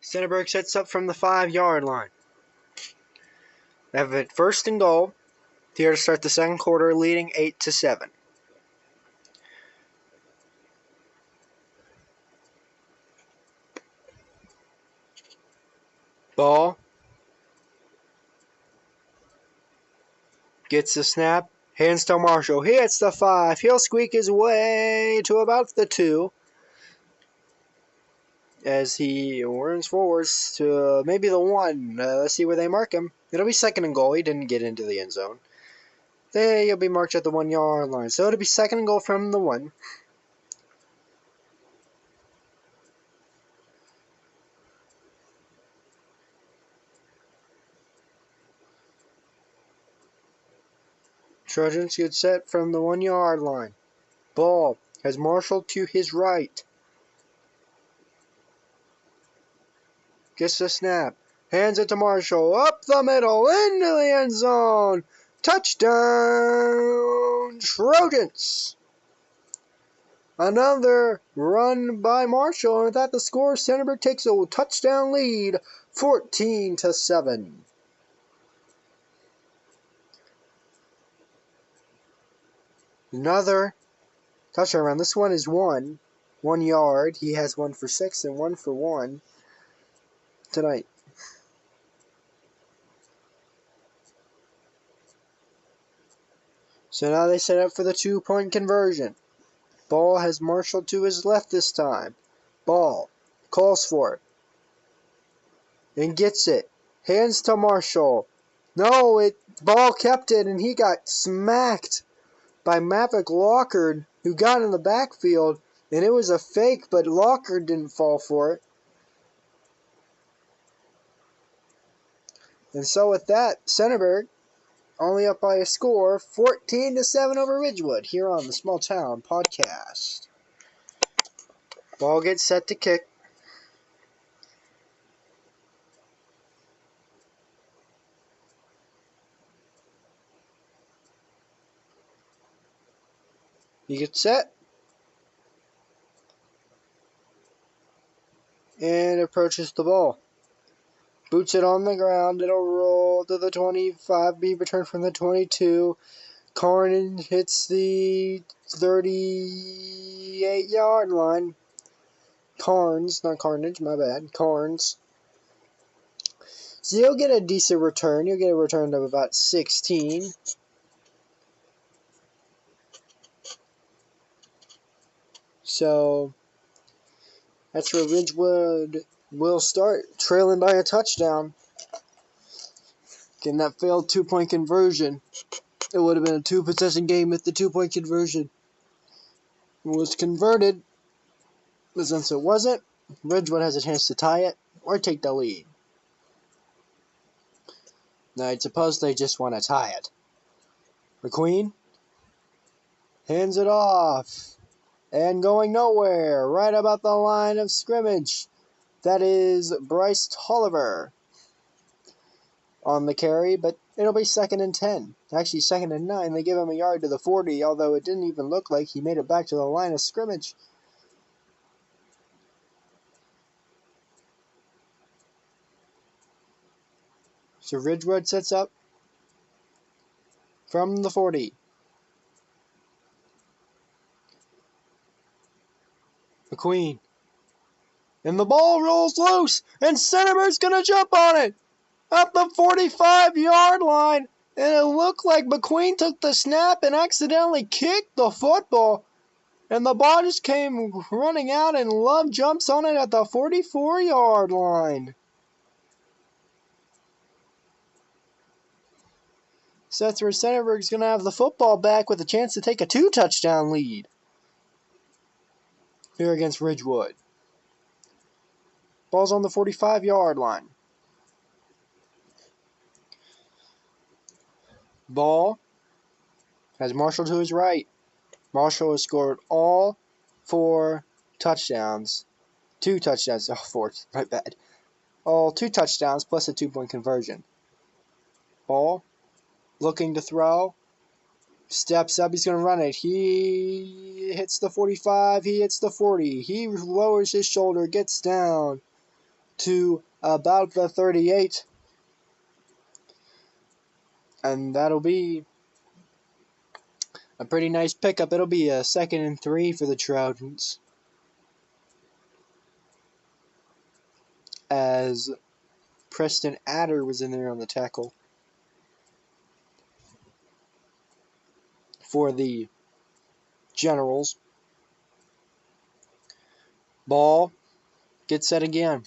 Centerburg sets up from the 5-yard line. They have it first and goal. Here to start the second quarter, leading 8-7. Ball. Gets the snap. Hands to Marshall. He hits the 5. He'll squeak his way to about the 2. As he runs forwards to maybe the 1. Let's see where they mark him. It'll be second and goal. He didn't get into the end zone. He'll be marked at the 1-yard line. So it'll be second and goal from the 1. Trojans get set from the 1-yard line. Ball has Marshall to his right. Gets the snap. Hands it to Marshall. Up the middle. Into the end zone. Touchdown, Trojans. Another run by Marshall. And with that, the score, Centerburg takes a touchdown lead, 14-7. Another touchdown run. This one is 1 yard. He has 1 for 6 and 1 for 1 tonight. So now they set up for the 2-point conversion. Ball has Marshall to his left this time. Ball calls for it and gets it. Hands to Marshall. No, Ball kept it, and he got smacked by Maverick Lockard, who got in the backfield, and it was a fake, but Lockard didn't fall for it. And so with that, Centerburg only up by a score, 14-7 over Ridgewood, here on the Small Town Podcast. Ball gets set to kick. He gets set. And approaches the ball. Boots it on the ground. It'll roll to the 25. Be returned from the 22. Carnage hits the 38-yard line. Carnes, not Carnage, my bad. Carnes. So you'll get a decent return. You'll get a return of about 16. So that's where Ridgewood will start, trailing by a touchdown. Getting that failed 2-point conversion. It would have been a 2-possession game if the 2-point conversion was converted. But since it wasn't, Ridgewood has a chance to tie it or take the lead. Now, I suppose they just want to tie it. McQueen hands it off. And going nowhere, right about the line of scrimmage. That is Bryce Tolliver on the carry, but it'll be 2nd and 10. Actually, 2nd and 9. They give him a yard to the 40, although it didn't even look like he made it back to the line of scrimmage. So Ridgewood sets up from the 40. McQueen. And the ball rolls loose, and Centerburg's going to jump on it at the 45-yard line. And it looked like McQueen took the snap and accidentally kicked the football. And the ball just came running out, and Love jumps on it at the 44-yard line. So that's where Centerburg's going to have the football back with a chance to take a 2-touchdown lead here against Ridgewood. Ball's on the 45-yard line. Ball has Marshall to his right. Marshall has scored all 4 touchdowns. 2 touchdowns. Oh, 4. My bad. All 2 touchdowns plus a 2-point conversion. Ball looking to throw. Steps up. He's going to run it. He hits the 45. He hits the 40. He lowers his shoulder. Gets down to about the 38. And that'll be a pretty nice pickup. It'll be a 2nd and 3 for the Trojans, as Preston Adder was in there on the tackle for the Generals. Ball gets set again.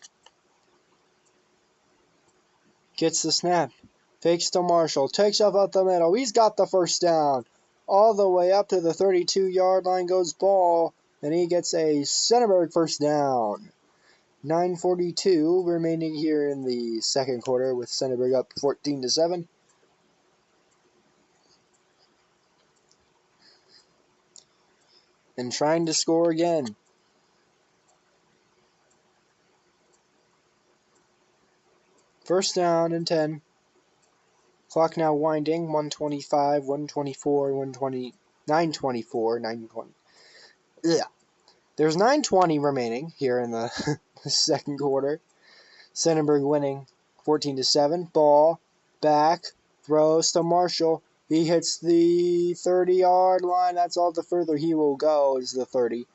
Gets the snap. Fakes to Marshall. Takes off up the middle. He's got the first down. All the way up to the 32-yard line goes Ball, and he gets a Centerburg first down. 9:42 remaining here in the second quarter, with Centerburg up 14-7. And trying to score again. First down and 10. Clock now winding. 125, 124, 120, 924, 920. Yeah. There's 9:20 remaining here in the second quarter. Centerburg winning 14-7. Ball back, throws to Marshall. He hits the 30-yard line. That's all the further he will go is the 30.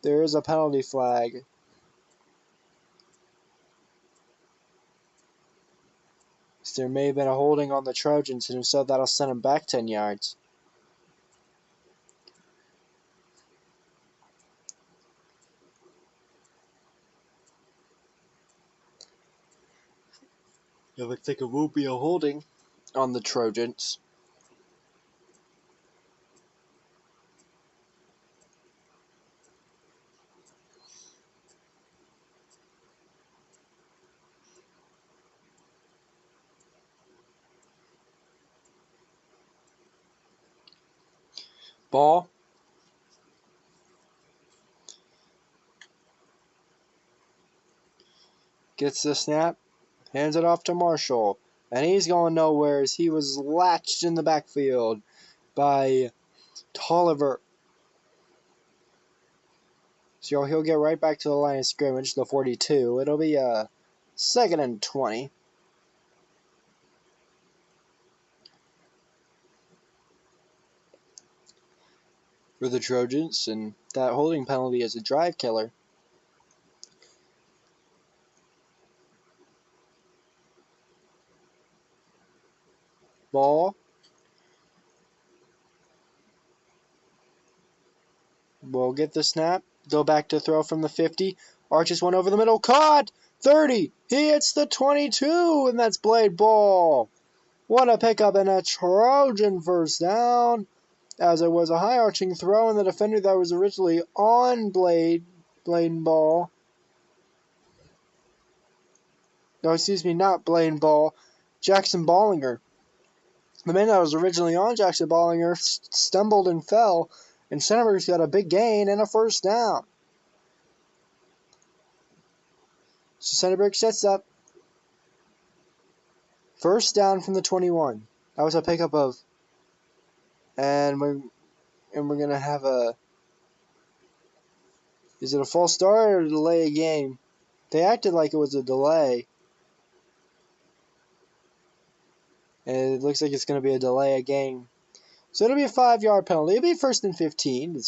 There is a penalty flag. There may have been a holding on the Trojans, and if so, that'll send him back 10 yards. It looks like it will be a holding on the Trojans. Ball. Gets the snap. Hands it off to Marshall. And he's going nowhere as he was latched in the backfield by Tolliver. So he'll get right back to the line of scrimmage, the 42. It'll be a 2nd and 20. For the Trojans, and that holding penalty is a drive killer. Ball. Will get the snap. Go back to throw from the 50. Arches one over the middle. Caught! 30. He hits the 22, and that's Blade Ball. What a pickup and a Trojan first down, as it was a high-arching throw, and the defender that was originally on Blade Ball. No, excuse me, not Blaine Ball. Jackson Ballinger. The man that was originally on Jackson Ballinger stumbled and fell, and Centerburg's got a big gain and a first down. So Centerburg sets up. First down from the 21. That was a pickup of, and we're gonna have a. Is it a false start or a delay of game? They acted like it was a delay. And it looks like it's going to be a delay of game. So it'll be a 5-yard penalty. It'll be 1st and 15.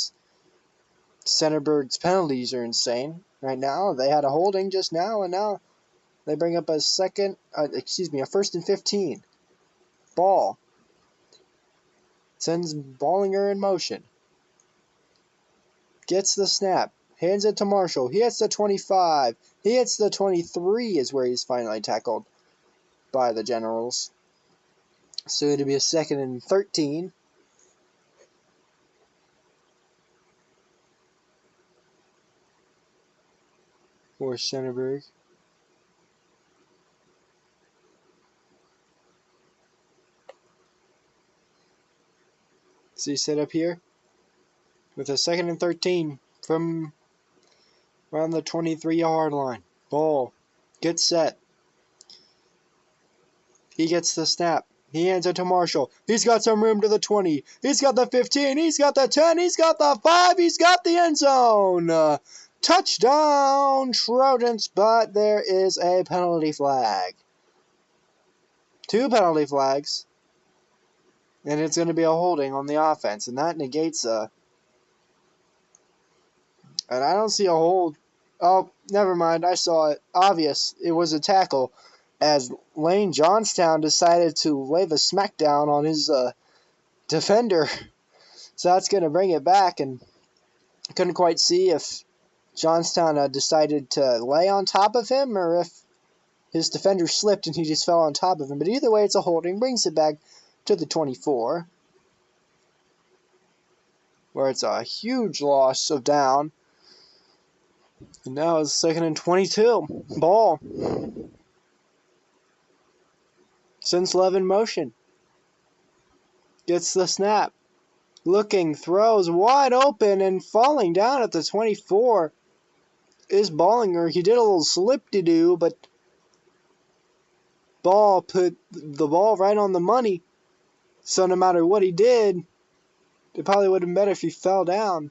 Centerburg's penalties are insane right now. They had a holding just now, and now they bring up a 1st and 15. Ball. Sends Ballinger in motion. Gets the snap. Hands it to Marshall. He hits the 25. He hits the 23 is where he's finally tackled by the Generals. So it'll be a 2nd and 13. For Centerburg. So he set up here with a 2nd and 13 from around the 23-yard line. Ball. Get set. He gets the snap. He hands it to Marshall. He's got some room to the 20. He's got the 15. He's got the 10. He's got the 5. He's got the end zone. Touchdown, Trojans, but there is a penalty flag. 2 penalty flags. And it's going to be a holding on the offense, and that negates a... And I don't see a hold. Oh, never mind, I saw it. Obvious, it was a tackle, as Lane Johnstown decided to lay the smackdown on his defender. So that's going to bring it back, and I couldn't quite see if Johnstown decided to lay on top of him or if his defender slipped and he just fell on top of him. But either way, it's a holding. Brings it back to the 24, where it's a huge loss of down. And now it's 2nd and 22. Ball. Since Love in motion. Gets the snap. Looking, throws wide open and falling down at the 24 is Ballinger. He did a little slip-de-doo, but Ball put the ball right on the money. So no matter what he did, it probably would have been better if he fell down.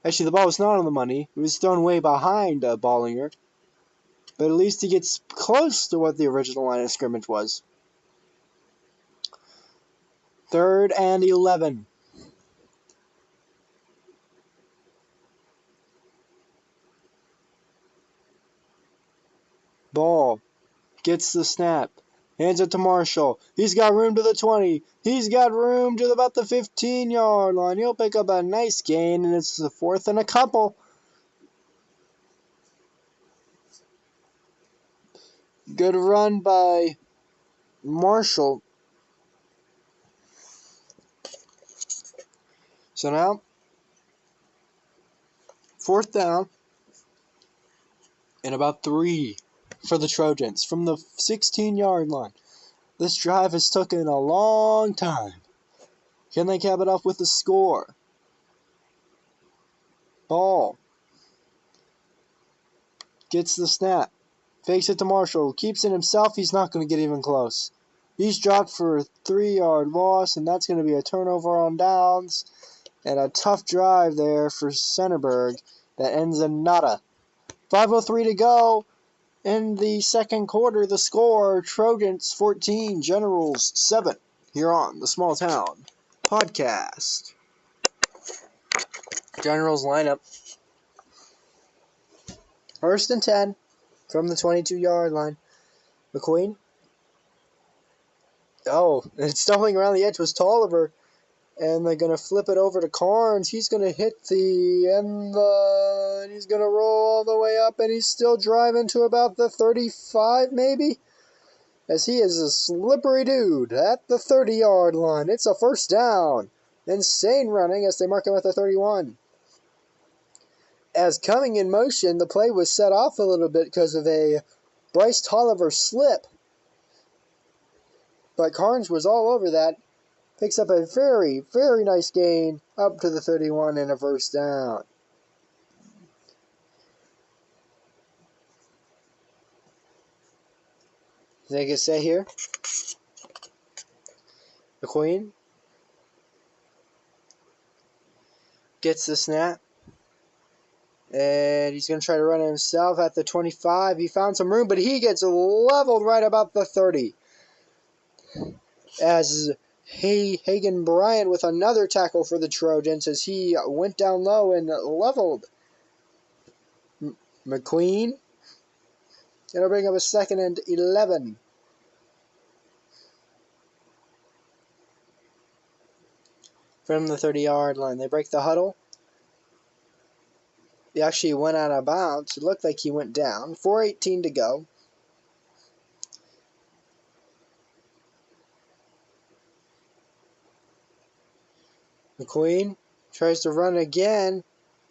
Actually, the ball was not on the money. It was thrown way behind Ballinger. But at least he gets close to what the original line of scrimmage was. 3rd and 11. Ball gets the snap. Hands it to Marshall. He's got room to the 20. He's got room to about the 15-yard line. He'll pick up a nice gain, and it's the 4th and a couple. Good run by Marshall. So now, 4th down, and about 3 for the Trojans from the 16-yard line. This drive has taken a long time. Can they cap it off with a score? Ball. Gets the snap. Fakes it to Marshall. Keeps it himself. He's not going to get even close. He's dropped for a 3-yard loss, and that's going to be a turnover on downs. And a tough drive there for Centerburg that ends in nada. 5:03 to go. In the second quarter, the score, Trojans 14, Generals 7, here on the Small Town Podcast. Generals lineup. 1st and 10 from the 22-yard line. McQueen. Oh, it's stumbling around the edge was Tolliver. And they're going to flip it over to Carnes. He's going to hit the end line. He's going to roll all the way up, and he's still driving to about the 35, maybe? As he is a slippery dude at the 30-yard line. It's a 1st down. Insane running as they mark him at the 31. As coming in motion, the play was set off a little bit because of a Bryce Tolliver slip. But Carnes was all over that. Picks up a very, very nice gain up to the 31 and a 1st down. Anything to say here? McQueen gets the snap. And he's going to try to run it himself at the 25. He found some room, but he gets leveled right about the 30. As Hagen Bryant with another tackle for the Trojans as he went down low and leveled McQueen. It'll bring up a 2nd and 11. From the 30-yard line. They break the huddle. He actually went out of bounds. It looked like he went down. 4:18 to go. McQueen tries to run again.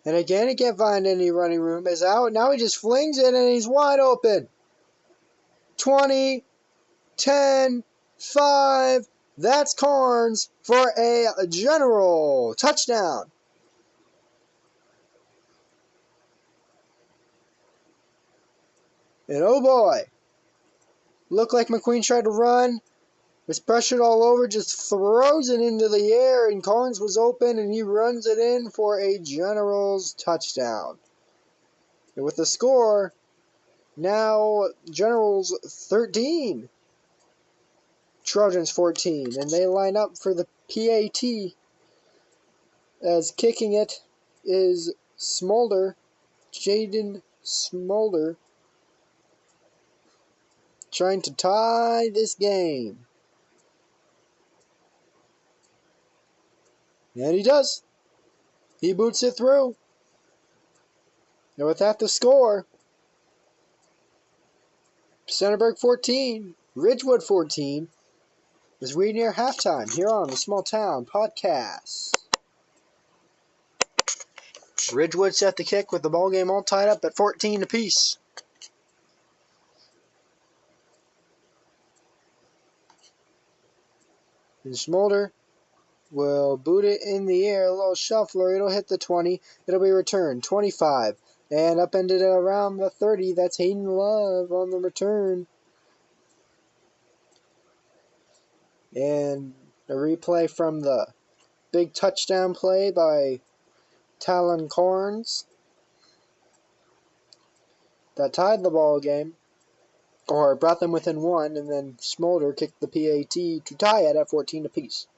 And again, he can't find any running room. Is out. Now he just flings it, and he's wide open. 20, 10, 5. That's Carnes for a General touchdown. And oh boy, looked like McQueen tried to run, was pressured all over, just throws it into the air, and Carnes was open, and he runs it in for a Generals touchdown. And with the score, now Generals 13, Trojans 14. And they line up for the PAT as kicking it is Smolder, Jaden Smolder, trying to tie this game. And he does. He boots it through. And with that, the score, Centerburg 14, Ridgewood 14, as we near halftime here on the Small Town Podcast. Ridgewood set the kick with the ball game all tied up at 14 apiece. And Smolder will boot it in the air, a little shuffler. It'll hit the 20. It'll be returned 25. And upended it around the 30. That's Hayden Love on the return. And a replay from the big touchdown play by Talon Corns that tied the ball game, or brought them within one, and then Smolder kicked the PAT to tie it at 14 apiece.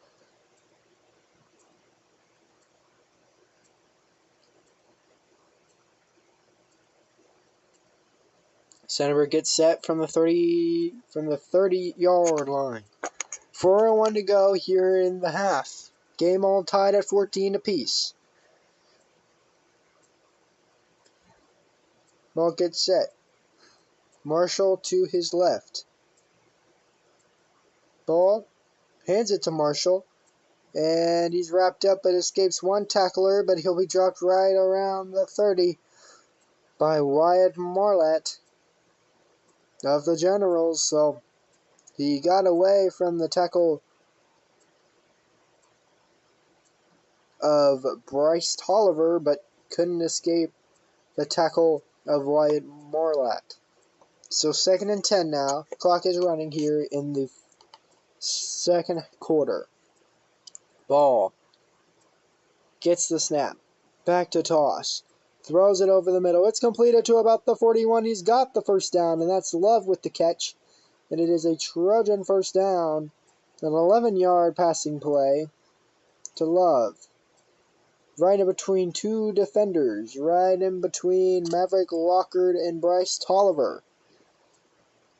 Centerburg gets set from the 30-yard line. 4:01 to go here in the half. Game all tied at 14 apiece. Ball gets set. Marshall to his left. Ball hands it to Marshall. And he's wrapped up but escapes one tackler, but he'll be dropped right around the 30 by Wyatt Marlett of the Generals. So he got away from the tackle of Bryce Tolliver, but couldn't escape the tackle of Wyatt Marlett. So 2nd and 10 now. Clock is running here in the second quarter. Ball gets the snap. Back to toss. Throws it over the middle. It's completed to about the 41. He's got the first down, and that's Love with the catch. And it is a Trojan first down. An 11-yard passing play to Love. Right in between two defenders. Right in between Maverick Lockard and Bryce Tolliver.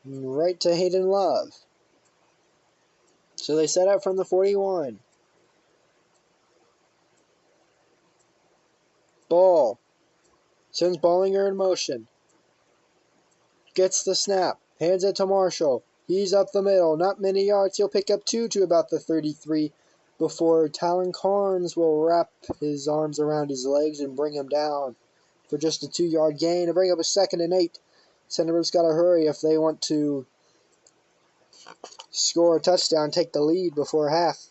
Right to Hayden Love. So they set up from the 41. Ball. Sends Bollinger in motion. Gets the snap. Hands it to Marshall. He's up the middle. Not many yards. He'll pick up 2 to about the 33 before Talon Carnes will wrap his arms around his legs and bring him down for just a 2-yard gain to bring up a 2nd and 8. Centerburg's got to hurry if they want to score a touchdown, take the lead before half.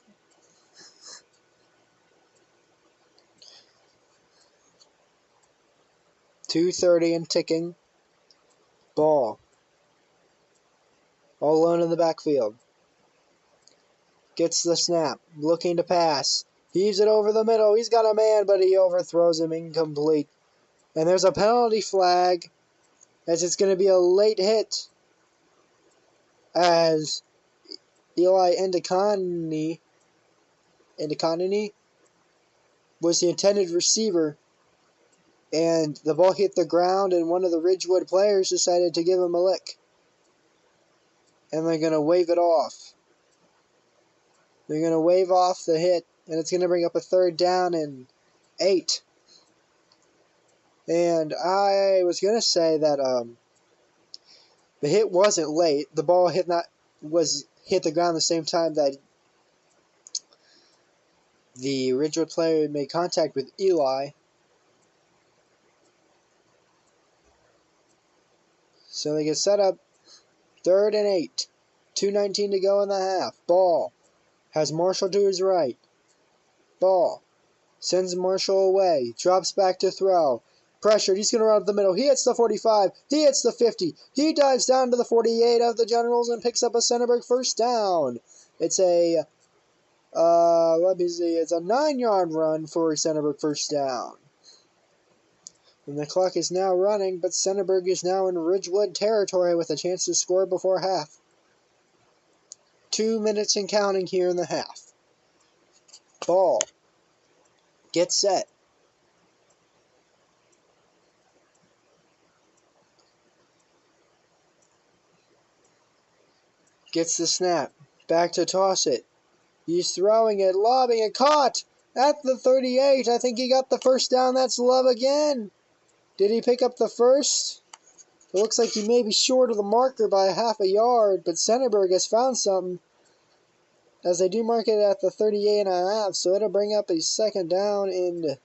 .230 and ticking. Ball. All alone in the backfield. Gets the snap. Looking to pass. Heaves it over the middle. He's got a man, but he overthrows him. Incomplete. And there's a penalty flag, as it's going to be a late hit, as Eli Endicani was the intended receiver, and the ball hit the ground, and one of the Ridgewood players decided to give him a lick. And they're going to wave it off. They're going to wave off the hit, and it's going to bring up a 3rd down and 8. And I was going to say that the hit wasn't late. The ball hit the ground the same time that the Ridgewood player made contact with Eli. So they get set up 3rd and 8. 2:19 to go in the half. Ball has Marshall to his right. Ball sends Marshall away. Drops back to throw. Pressured. He's going to run up the middle. He hits the 45. He hits the 50. He dives down to the 48 of the Generals and picks up a Centerburg first down. It's a, it's a 9-yard run for a Centerburg first down. And the clock is now running, but Centerburg is now in Ridgewood territory with a chance to score before half. 2 minutes and counting here in the half. Ball. Get set. Gets the snap. Back to toss it. He's throwing it, lobbing it, caught at the 38. I think he got the first down. That's Love again. Did he pick up the first? It looks like he may be short of the marker by half a yard, but Centerburg has found something as they do mark it at the 38.5, so it'll bring up a second down in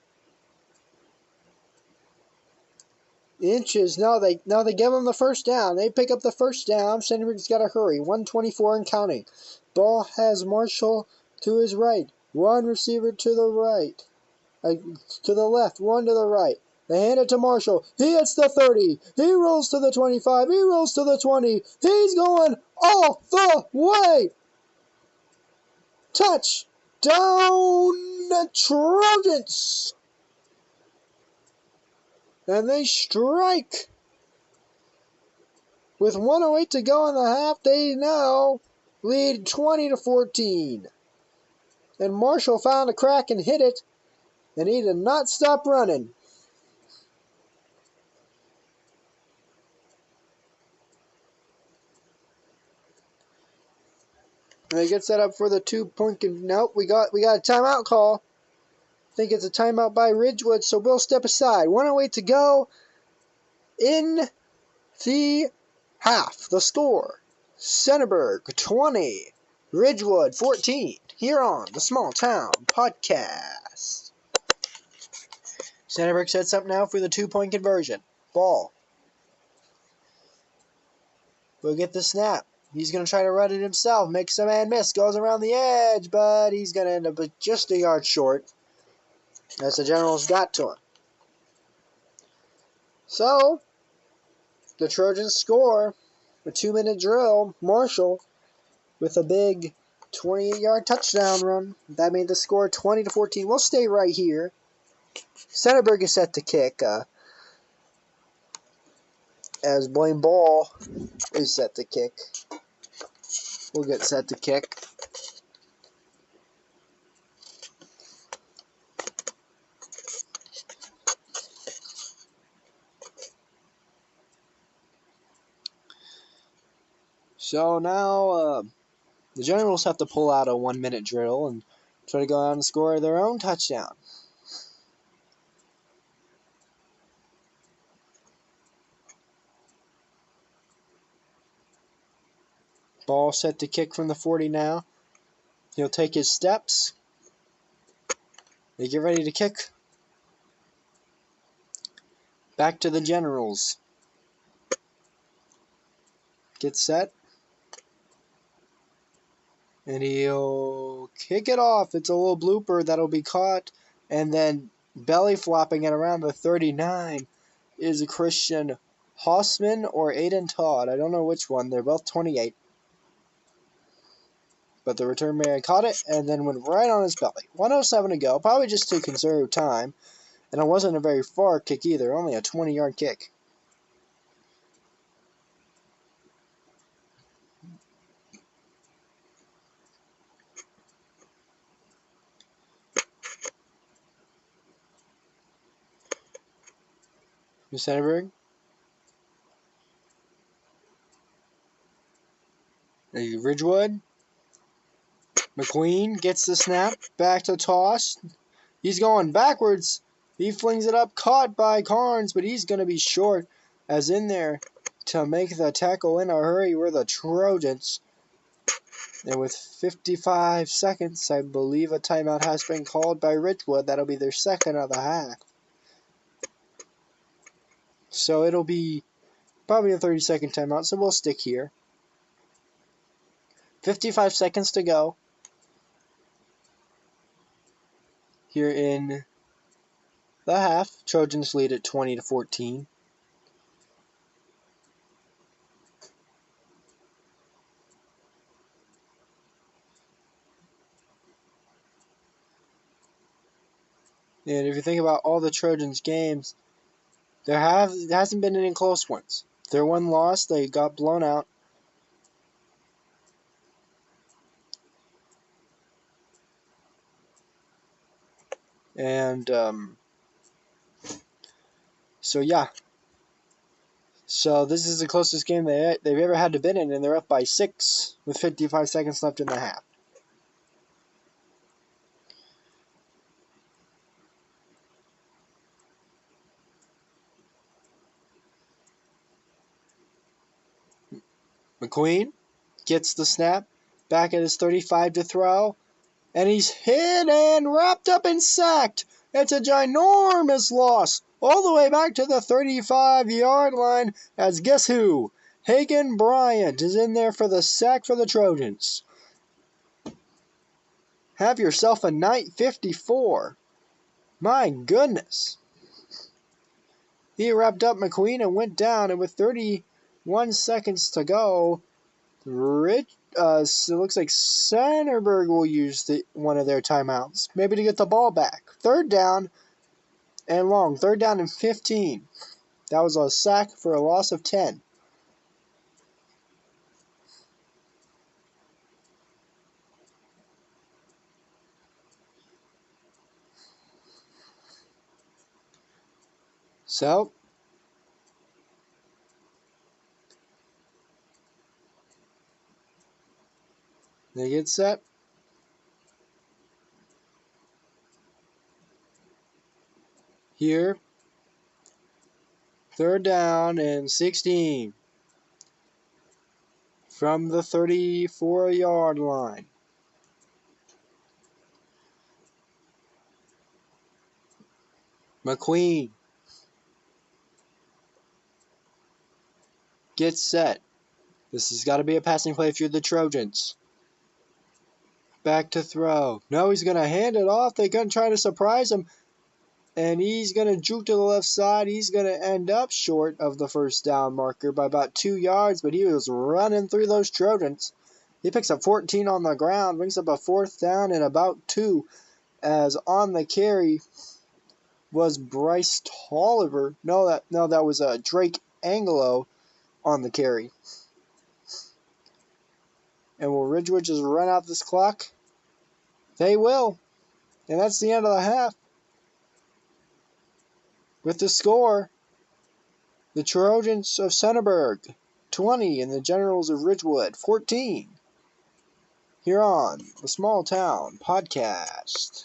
inches. No, they give him the first down. They pick up the first down. Centerburg's got to hurry. 1:24 and counting. Ball has Marshall to his right. One receiver to the right. To the left, one to the right. They hand it to Marshall. He hits the 30. He rolls to the 25. He rolls to the 20. He's going all the way. Touchdown, Trojans. And they strike. With 1:08 to go in the half, they now lead 20-14. And Marshall found a crack and hit it, and he did not stop running. And they get set up for the 2-point. Nope, we got a timeout call. I think it's a timeout by Ridgewood, so we'll step aside. 1:08 to go in the half. The score: Centerburg 20, Ridgewood 14. Here on the Small Town Podcast. Centerburg sets up now for the 2-point conversion. Ball. We'll get the snap. He's going to try to run it himself. Makes a man miss. Goes around the edge, but he's going to end up just a yard short as the Generals got to him. So, the Trojans score a 2-minute drill. Marshall with a big 28-yard touchdown run. That made the score 20-14. We'll stay right here. Centerburg is set to kick as Blaine Ball is set to kick. We'll get set to kick. So now the Generals have to pull out a 1-minute drill and try to go out and score their own touchdown. Ball set to kick from the 40 now. He'll take his steps. They get ready to kick. Back to the Generals. Get set. And he'll kick it off. It's a little blooper that'll be caught. And then belly flopping at around the 39 is Christian Hausman or Aiden Todd. I don't know which one. They're both 28. But the return man caught it and then went right on his belly. 1:07 to go. Probably just to conserve time. And it wasn't a very far kick either. Only a 20-yard kick. Centerburg. Ridgewood. McQueen gets the snap. Back to toss. He's going backwards. He flings it up. Caught by Carnes, but he's going to be short. As in there to make the tackle in a hurry were the Trojans. And with 55 seconds, I believe a timeout has been called by Ridgewood. That'll be their second of the half. So it'll be probably a 30-second timeout, so we'll stick here. 55 seconds to go. Here in the half, Trojans lead at 20-14. And if you think about all the Trojans games, There hasn't been any close ones. Their one loss, they got blown out. And so yeah. So this is the closest game they've ever had to been in, and they're up by 6 with 55 seconds left in the half. McQueen gets the snap, back at his 35 to throw, and he's hit and wrapped up and sacked. It's a ginormous loss, all the way back to the 35-yard line, as guess who? Hagen Bryant is in there for the sack for the Trojans. Have yourself a night 54. My goodness. He wrapped up McQueen and went down, and with 31 seconds to go, so it looks like Centerburg will use one of their timeouts, maybe to get the ball back. 3rd down and long. 3rd down and 15. That was a sack for a loss of 10. So, they get set. Here, 3rd down and 16 from the 34-yard line. McQueen gets set. This has got to be a passing play if you're the Trojans. Back to throw. No, he's going to hand it off. They're going to try to surprise him. And he's going to juke to the left side. He's going to end up short of the 1st down marker by about 2 yards, but he was running through those Trojans. He picks up 14 on the ground, brings up a 4th down and about 2, as on the carry was Bryce Tolliver. No, that was Drake Angelo on the carry. And will Ridgewood just run out this clock? They will. And that's the end of the half. With the score, the Trojans of Centerburg 20 and the Generals of Ridgewood 14. Here on the Small Town Podcast.